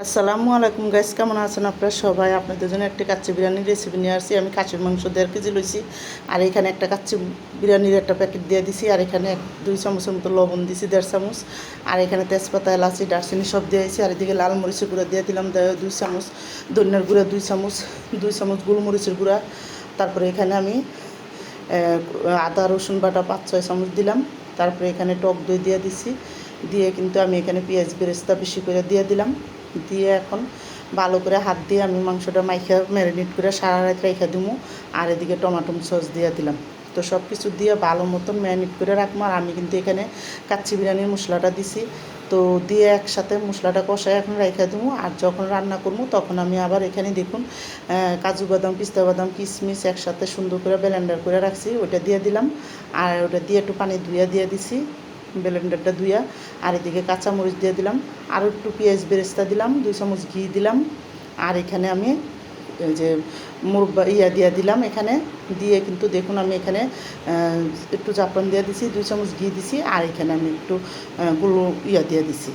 আসসালামু আলাইকুম গাইস, কেমন আছেন আপনারা সবাই? আপনাদের জন্য একটা কাচ্চি বিরিয়ানির রেসিপি নিয়ে আসছি। আমি খাসির মাংস 1.5 কেজি লইছি, আর এখানে একটা কাচ্চি বিরিয়ানির একটা প্যাকেট দিয়ে দিছি, আর এখানে 2 চামচের মতো লবণ দিছি, 1.5 চামচ, আর এখানে তেজপাতা, এলাচি, দারচিনি সব দিয়েছি, আর এদিকে লাল মরিচের গুঁড়া দিয়ে দিলাম 2 চামচ, ধনিয়ার গুঁড়া 2 চামচ, 2 চামচ গোলমরিচের গুঁড়া। তারপরে এখানে আমি আদা রসুন বাটা 5-6 চামচ দিলাম। তারপরে এখানে টক দই দিয়ে দিছি, দিয়ে কিন্তু আমি এখানে পেঁয়াজ বেরেস্তা বেশি করে দিয়ে দিলাম। দিয়ে এখন ভালো করে হাত দিয়ে আমি মাংসটা মাইখা ম্যারিনেট করে সারা রাত রেখে দিবো। আর এদিকে টমেটো সস দিয়ে দিলাম। তো সব কিছু দিয়ে ভালো মতন ম্যারিনেট করে রাখবো। আর আমি কিন্তু এখানে কাচ্চি বিরিয়ানির মশলাটা দিছি, তো দিয়ে একসাথে মশলাটা কষায় এখন রেখে দেবো। আর যখন রান্না করবো তখন আমি আবার এখানে দেখুন কাজু বাদাম, পিস্তা বাদাম, কিশমিশ একসাথে সুন্দর করে ব্লেন্ডার করে রাখছি, ওইটা দিয়ে দিলাম। আর ওটা দিয়ে একটু পানি ধুয়ে দিয়ে দিছি, ব্লেন্ডারটা ধুইয়া। আর এদিকে কাঁচামরিচ দিয়ে দিলাম, আর একটু পেঁয়াজ বেরেস্তা দিলাম, 2 চামচ ঘি দিলাম। আর এখানে আমি এই যে মুরব্বা দিয়ে দিলাম এখানে। দিয়ে কিন্তু দেখুন আমি এখানে একটু জাফরান দিয়ে দিছি, 2 চামচ ঘি দিছি। আর এখানে আমি একটু দিয়ে দিছি,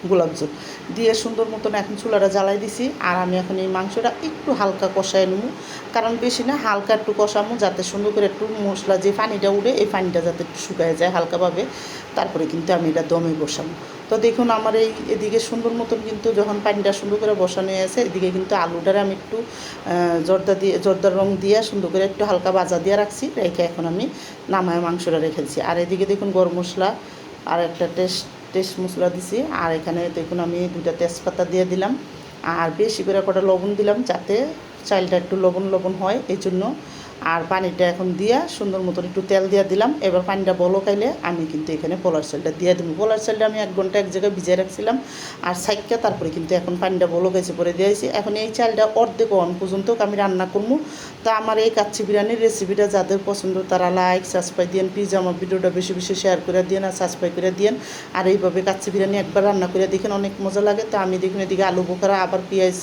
গোলাপ জল দিয়ে সুন্দর মতন এখন চুলাটা জ্বালাই দিছি। আর আমি এখন এই মাংসটা একটু হালকা কষায় নেবো, কারণ বেশি না, হালকা একটু কষামো, যাতে সুন্দর করে একটু মশলা যে পানিটা উঠে এই পানিটা যাতে একটু শুকায় যায় হালকাভাবে। তারপরে কিন্তু আমি এটা দমে বসাবো। তো দেখুন আমার এদিকে সুন্দর মতন কিন্তু যখন পানিটা সুন্দর করে বসানো আছে, এদিকে কিন্তু আলুটারে আমি একটু জর্দার রং দিয়ে সুন্দর করে একটু হালকা ভাজা দিয়ে রাখছি, রেখে এখন আমি নামায় মাংসটা রেখেছি। আর এদিকে দেখুন গরম মশলা আর একটা টেস্ট মশলা দিছি। আর এখানে দেখুন আমি 2টা তেজপাতা দিয়ে দিলাম, আর বেশি করে কটা লবণ দিলাম, যাতে চালটা একটু লবণ লবণ হয় এই জন্য। আর পানিটা এখন দিয়া সুন্দর মতন একটু তেল দিয়ে দিলাম। এবার পানিটা বলকাইলে আমি কিন্তু এখানে পোলার চালটা দিয়ে দেবো। পোলার চালটা আমি 1 ঘন্টা এক জায়গায় ভিজিয়ে রাখছিলাম, আর সাইডটা তারপরে কিন্তু এখন পানিটা বলকাইছে পরে দিয়েছি। এখন এই চালটা অর্ধেক অন পর্যন্ত আমি রান্না করবো। তো আমার এই কাচ্চি বিরিয়ানির রেসিপিটা যাদের পছন্দ তারা লাইক সাবস্ক্রাইব দিন, প্লিজ আমার ভিডিওটা বেশি বেশি শেয়ার করে দিন আর সাবস্ক্রাইব করে দিন। আর এইভাবে কাচ্চি বিরিয়ানি একবার রান্না করে দেখেন, অনেক মজা লাগে। তো আমি দেখুন এদিকে আলু বোখারা, আবার পেঁয়াজ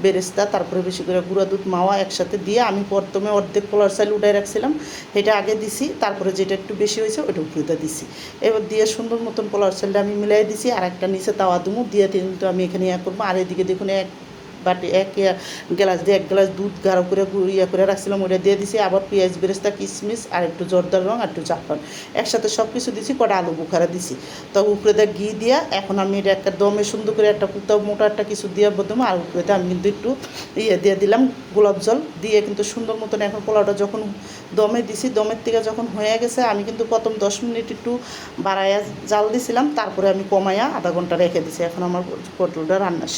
বেরেস্তা, তারপরে বেশি করে গুঁড়া দুধ মাওয়া একসাথে দিয়ে আমি প্রথমে অর্ধেক পোলার চাল উঠাই রাখছিলাম, এটা আগে দিছি। তারপরে যেটা একটু বেশি হয়েছে ওইটা উপরে দিছি। এবার দিয়ে সুন্দর মতন পোলার চালটা আমি মিলাই দিছি। আর একটা নিচে তাওয়া দুমু দিয়ে কিন্তু আমি এখানে করবো। আর এদিকে দেখুন এক গ্লাস দিয়ে 1 গ্লাস দুধ গাঢ় করে করে রাখছিলাম, ওইটা দিয়ে দিছি। আবার পেঁয়াজ বেরেস্তা, কিশমিশ আর একটু জর্দার রং আর একটু জাফরান একসাথে সব কিছু দিছি, কটা আলু বোখারা দিছি। তো উপরে দিয়ে ঘি দিয়া এখন আমি এটা একটা দমে সুন্দর করে একটা পুতা মোটা একটা কিছু দিয়ে বদমে। আর উপরে আমি কিন্তু একটু দিয়ে দিলাম গোলাপ জল দিয়ে, কিন্তু সুন্দর মতন এখন পোলাওটা যখন দমে দিছি, দমের থেকে যখন হয়ে গেছে, আমি কিন্তু প্রথম 10 মিনিট একটু বাড়াইয়া জাল দিছিলাম, তারপরে আমি কমাইয়া আধা ঘন্টা রেখে দিছি। এখন আমার পটলটা রান্না